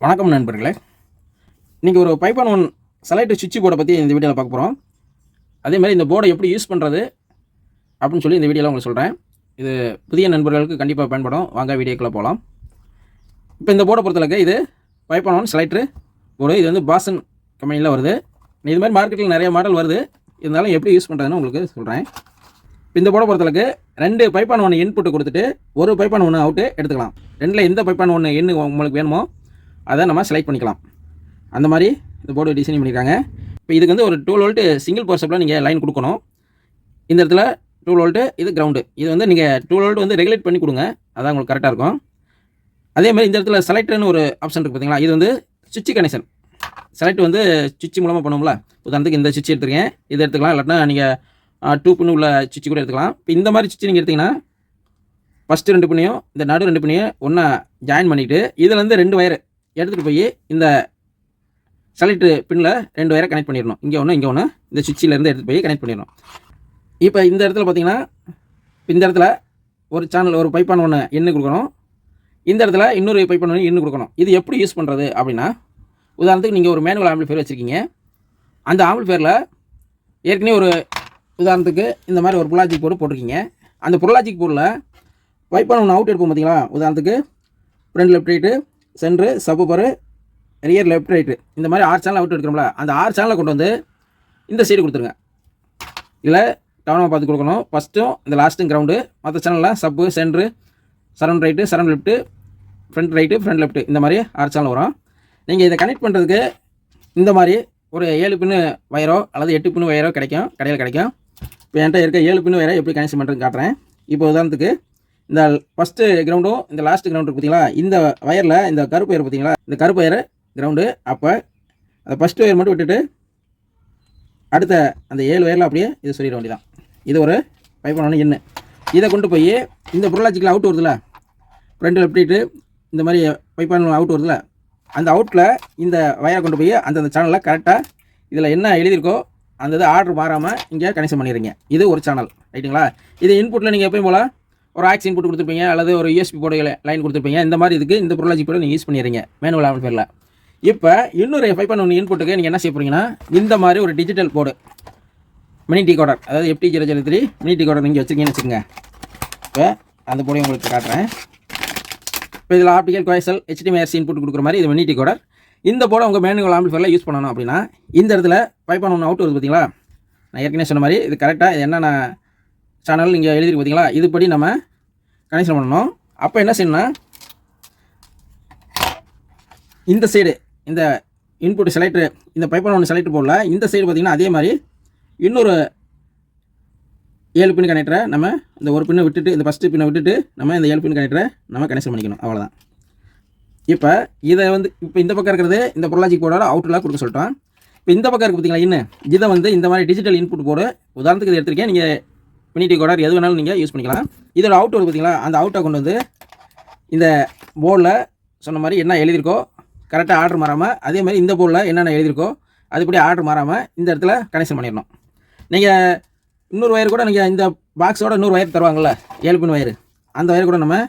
வணக்கம் நண்பர்களே. இன்றைக்கி ஒரு பைப்பான் ஒன் செலக்ட் சுவிட்ச் போர்டை பற்றி இந்த வீடியோவில் பார்க்க போகிறோம். அதேமாதிரி இந்த போர்டை எப்படி யூஸ் பண்ணுறது அப்படின்னு சொல்லி இந்த வீடியோவில் உங்களுக்கு சொல்கிறேன். இது புதிய நண்பர்களுக்கு கண்டிப்பாக பயன்படும். வாங்க வீடியோக்குள்ளே போகலாம். இப்போ இந்த போர்டை பொறுத்தளவுக்கு இது பைப்பான் ஒன் செலக்டர் போர்டு. இது வந்து பாசன் கம்பெனியில் வருது. இது மாதிரி மார்க்கெட்டில் நிறைய மாடல் வருது. இருந்தாலும் எப்படி யூஸ் பண்ணுறதுன்னு உங்களுக்கு சொல்கிறேன். இப்போ இந்த போர்டை பொறுத்தளவுக்கு 2 பைப்பான் ஒன்று இன்புட்டு கொடுத்துட்டு ஒரு பைப்பான் ஒன்று அவுட்டு எடுத்துக்கலாம். ரெண்டில் எந்த பைப்பான் ஒன்று என்ன உங்களுக்கு வேணுமோ அதை நம்ம செலக்ட் பண்ணிக்கலாம். அந்த மாதிரி இந்த போர்டு டிசைன் பண்ணியிருக்காங்க. இப்போ இதுக்கு வந்து ஒரு 12 வோல்ட்டு சிங்கிள் பவர் சப்ளை நீங்கள் லைன் கொடுக்கணும். இந்த இடத்துல 12 வோல்ட்டு, இது கிரவுண்டு. இது வந்து நீங்கள் 12 வோல்ட் வந்து ரெகுலேட் பண்ணி கொடுங்க, அதான் உங்களுக்கு கரெக்டாக இருக்கும். அதேமாதிரி இந்த இடத்துல செலக்டர்னு ஒரு ஆப்ஷன் இருக்குது பார்த்தீங்களா, இது வந்து சுவிட்ச் கனெக்ஷன். செலக்ட் வந்து சுவிட்ச் மூலமாக பண்ணுவோம்ல. உதாரணத்துக்கு இந்த சுவிட்ச் எடுத்துருக்கேன், இதை எடுத்துக்கலாம். இல்லாட்டினா நீங்கள் 2 பின் உள்ள சுவிட்ச் கூட எடுத்துக்கலாம். இப்போ இந்த மாதிரி சுவிட்ச் நீங்கள் எடுத்திங்கன்னா ஃபஸ்ட்டு 2 பின்னையும் இந்த நடு 2 பின்னையும் ஒன்றா ஜாயின் பண்ணிவிட்டு இதுலேருந்து 2 வயர் எடுத்துகிட்டு போய் இந்த செலக்ட் பின்னில் 2 வயரை கனெக்ட் பண்ணிடணும். இங்கே ஒன்று இங்கே ஒன்று, இந்த சுவிட்சிலேருந்து எடுத்துகிட்டு போய் கனெக்ட் பண்ணிடணும். இப்போ இந்த இடத்துல பார்த்தீங்கன்னா இந்த இடத்துல ஒரு சேனல் ஒரு பைப்பான் ஒன்று எண்ணு கொடுக்கணும். இந்த இடத்துல இன்னொரு பைப்பான் ஒன்று எண்ணு கொடுக்கணும். இது எப்படி யூஸ் பண்ணுறது அப்படின்னா, உதாரணத்துக்கு நீங்கள் ஒரு மேனுவல் ஆம்பிளிஃபையர் வச்சுருக்கீங்க. அந்த ஆம்பிளிஃபையரில் ஏற்கனவே ஒரு உதாரணத்துக்கு இந்த மாதிரி ஒரு புல்லாஜிக் போர்டு போட்டிருக்கீங்க. அந்த புல்லாஜிக் போர்டில் பைப்பான் ஒன்று அவுட் எடுப்போம் பார்த்தீங்களா. உதாரணத்துக்கு front left right, centre, supper, rear left right, இந்த மாதிரி 6 சேனல் அவுட் எடுக்கிறோம்ல. அந்த 6 சேனலை கொண்டு வந்து இந்த சைடு கொடுத்துருங்க. இதில் கவனமாக பார்த்து கொடுக்கணும். ஃபஸ்ட்டும் இந்த லாஸ்ட்டும் கிரவுண்டு. மற்ற சேனலில் சப்பு, centre, surround right, surround left, front right, front left, இந்த மாதிரி 6 சேனல் வரும். நீங்கள் இதை கனெக்ட் பண்ணுறதுக்கு இந்த மாதிரி ஒரு 7 பின்னு வயரோ அல்லது 8 பின்னு வயரோ கிடைக்கும், கடையில் கிடைக்கும். இப்போ என்கிட்ட இருக்க 7 பின்னு வயரை எப்படி கனெக்ஷன் பண்ணுறதுன்னு காட்டுறேன். இப்போ உதாரணத்துக்கு இந்த ஃபஸ்ட்டு கிரவுண்டும் இந்த லாஸ்ட் கிரவுண்டு பார்த்தீங்களா, இந்த வயரில் இந்த கருப்பு வயர் பார்த்தீங்களா, இந்த கருப்பு வயர் கிரவுண்டு. அப்போ அந்த ஃபஸ்ட்டு வயர் மட்டும் விட்டுட்டு அடுத்த அந்த 7 வயரில் அப்படியே இது சொல்லிட வேண்டியதான். இது ஒரு பைப்பான் ஒன்று எண்ணு. இதை கொண்டு போய் இந்த புரலாஜிக்கில் அவுட் வருதுல, ஃப்ரண்ட் லெஃப்ட் ரைட்டு, இந்த மாதிரி பைப்பான் அவுட் வருதுல, அந்த அவுட்டில் இந்த வயரை கொண்டு போய் அந்தந்த சேனலில் கரெக்டாக இதில் என்ன எழுதியிருக்கோ அந்த இது ஆர்டர் மாறாமல் இங்கே கனெக்ஷன் பண்ணிடுறீங்க. இது ஒரு சேனல், ரைட்டுங்களா. இது இன்புட்டில் நீங்கள் எப்பயும் போல் ஒரு ஆக்ஸ் இன்புட் கொடுத்துருப்பீங்க அல்லது ஒரு யூஎஸ்பி போர்டு லைன் கொடுத்துருப்பீங்க. இந்த மாதிரி இதுக்கு இந்த புரலாஜிக் போர்டு நீங்கள் யூஸ் பண்ணிடுறீங்க மேனுவல் ஆம்பிளிஃபையரில். இப்போ இன்னொரு பைப்பான் ஒன்று இன்புட்டுக்கு நீங்கள் என்ன செய்ய போகிறீங்கன்னா, இந்த மாதிரி ஒரு டிஜிட்டல் போர்டு மினி டிகோடர், அதாவது FT003 மினி டிகோடர் நீங்கள் வச்சுருக்கீங்கன்னு வச்சுக்கோங்க. இப்போ அந்த போர்டையும் உங்களுக்கு காட்டுறேன். இப்போ இதில் ஆப்டிக்கல் கோயசல் HDMI இன்புட் கொடுக்குற மாதிரி இது மினி டிகோடர். இந்த போர்டை உங்கள் மேனுவல் ஆம்பிளிஃபையரில் யூஸ் பண்ணணும் அப்படின்னா இந்த இடத்துல பைப்பான் ஒன்று அவுட் வருது பார்த்தீங்களா. நான் ஏற்கனவே சொன்ன மாதிரி இது கரெக்டாக இது என்னென்ன சேனல் நீங்கள் எழுதிருக்கு பார்த்தீங்களா, இதுபடி நம்ம கனெக்ஷன் பண்ணணும். அப்போ என்ன செய்யணும்னா, இந்த சைடு இந்த இன்புட் செலக்டர், இந்த பைப்பான் ஒன்று செலக்டர் போடல, இந்த சைடு பார்த்திங்கன்னா அதே மாதிரி இன்னொரு 7 பின் கனெக்டரை நம்ம இந்த ஒரு பின்னை விட்டுட்டு, இந்த ஃபஸ்ட்டு பின்னை விட்டுட்டு நம்ம இந்த 7 பின் கனெக்டரை நம்ம கனெக்ஷன் பண்ணிக்கணும். அவ்வளோதான். இப்போ இதை வந்து இப்போ இந்த பக்கம் இருக்கிறது இந்த புரலாஜிக் போர்டோட அவுட்டில் கொடுக்க சொல்லிட்டோம். இப்போ இந்த பக்கம் இருக்குது பார்த்தீங்களா இன்னும், இதை வந்து இந்த மாதிரி டிஜிட்டல் இன்புட் போர்டு உதாரணத்துக்கு இதை எடுத்துருக்கேன். நீங்கள் மினி டிகோடர் எது வேணாலும் நீங்கள் யூஸ் பண்ணிக்கலாம். இதோட அவுட் வருது பார்த்தீங்களா, அந்த அவுட்டை கொண்டு வந்து இந்த போர்டில் சொன்ன மாதிரி என்ன எழுதியிருக்கோ கரெக்டாக ஆர்டர் மாறாமல், அதே மாதிரி இந்த போர்டில் என்னென்ன எழுதியிருக்கோ அதுபடி ஆர்டர் மாறாமல் இந்த இடத்துல கனெக்ஷன் பண்ணிடணும். நீங்கள் இன்னொரு வயர் கூட நீங்கள் இந்த பாக்ஸோட இன்னொரு வயர் தருவாங்கள்ல 7 பின் வயர், அந்த வயர் கூட நம்ம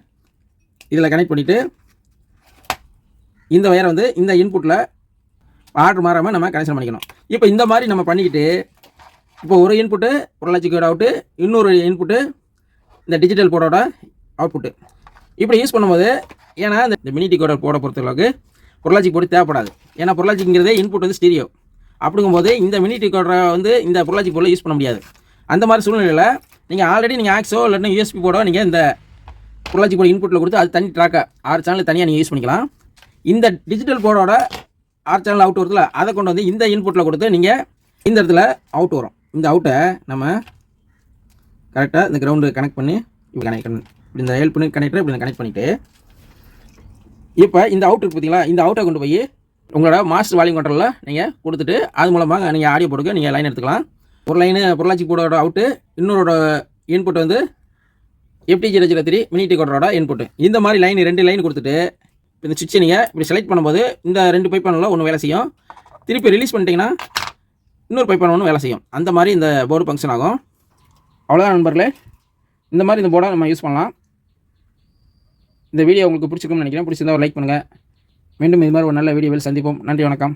இதில் கனெக்ட் பண்ணிவிட்டு இந்த வயரை வந்து இந்த இன்புட்டில் ஆர்டர் மாறாமல் நம்ம கனெக்ஷன் பண்ணிக்கணும். இப்போ இந்த மாதிரி நம்ம பண்ணிக்கிட்டு இப்போ ஒரு இன்புட்டு புரலாஜிக்கோட அவுட்டு, இன்னொரு இன்புட்டு இந்த டிஜிட்டல் போர்டோட அவுட்புட்டு இப்படி யூஸ் பண்ணும்போது, ஏன்னா இந்த மினி டிகோடர் போர்டை பொறுத்தளவுக்கு புரலாஜிக் போர்டு தேவைப்படாது. ஏன்னா புரலாஜிக்ங்கிறதே இன்புட் வந்து ஸ்டீரியோ. அப்படிங்கும்போது இந்த மினி டிகோடரை வந்து இந்த புரலாஜிக் போர்டில் யூஸ் பண்ண முடியாது. அந்த மாதிரி சூழ்நிலையில் நீங்கள் ஆல்ரெடி நீங்கள் ஆக்ஸோ இல்லைன்னா யூஎஸ்பி போர்டோ நீங்கள் இந்த புரலாஜிக் போர்டு இன்புட்டில் கொடுத்து அது தனி ட்ராக்காக 6 சேனல் தனியாக நீங்கள் யூஸ் பண்ணிக்கலாம். இந்த டிஜிட்டல் போர்டோட 6 சேனல் அவுட் வருதுல, அதை கொண்டு வந்து இந்த இன்புட்டில் கொடுத்து நீங்கள் இந்த இடத்துல அவுட் வரும். இந்த அவுட்டை நம்ம கரெக்டாக இந்த கிரவுண்டு கனெக்ட் பண்ணி இப்படி கனெக்ட் பண்ணி இப்படி இந்த 7 பின் கனெக்டர் இப்படி கனெக்ட் பண்ணிவிட்டு இப்போ இந்த அவுட் இருக்குது பார்த்தீங்களா, இந்த அவுட்டை கொண்டு போய் உங்களோட மாஸ்டர் வால்யூம் கண்ட்ரோலில் நீங்கள் கொடுத்துட்டு அது மூலமாக நீங்கள் ஆடியோ போர்டுக்கு நீங்கள் லைன் எடுத்துக்கலாம். ஒரு லைனு புரலாஜிக் போர்டோட அவுட்டு, இன்னொரு இன்புட் வந்து FT003 மினி டிகோடரோட இன்புட்டு. இந்த மாதிரி லைன் 2 லைன் கொடுத்துட்டு இந்த சுவிட்சை நீங்கள் இப்படி செலக்ட் பண்ணும்போது இந்த 2 பைப்பானில் ஒன்று வேலை செய்யும். திருப்பி ரிலீஸ் பண்ணிட்டீங்கன்னா இன்னொரு பைப்பான் ஒன்று வேலை செய்யும். அந்த மாதிரி இந்த போர்டு ஃபங்க்ஷன் ஆகும். அவ்வளோதான் நண்பர்களே. இந்த மாதிரி இந்த போர்டை நம்ம யூஸ் பண்ணலாம். இந்த வீடியோ உங்களுக்கு பிடிச்சிருக்கும்னு நினைக்கிறேன். பிடிச்சிருந்தா ஒரு லைக் பண்ணுங்கள். மீண்டும் இது மாதிரி ஒரு நல்ல வீடியோவில் சந்திப்போம். நன்றி, வணக்கம்.